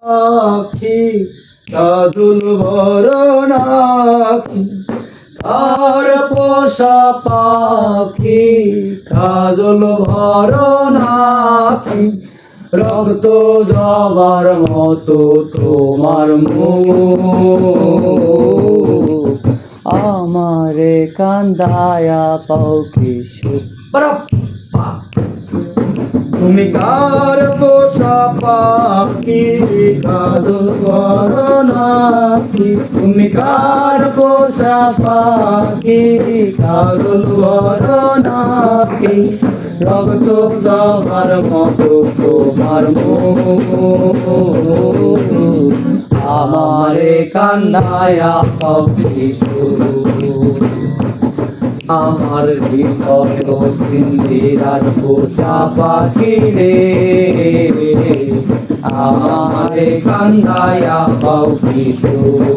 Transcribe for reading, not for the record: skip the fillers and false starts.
আখি কাজল ভরণ আখি আর পোষা পাখি কাজল ভরণ আখি রক্ত জবার মতো তোমার মুখ আমারে কান্দায়া পাও কি সুখ তুমি কার পোষা পাখি কাজল ভরণ আখি তুমি কার পোষা পাখি কাজল ভরণ আখি রক্ত জবার মতো তোমার মুখ আমারে কান্দায়া পাও কি সুখ আমার হৃদয় পিঞ্জিরার পোষা পাখি রে আমারে কান্দায়া পাও কি সুখ।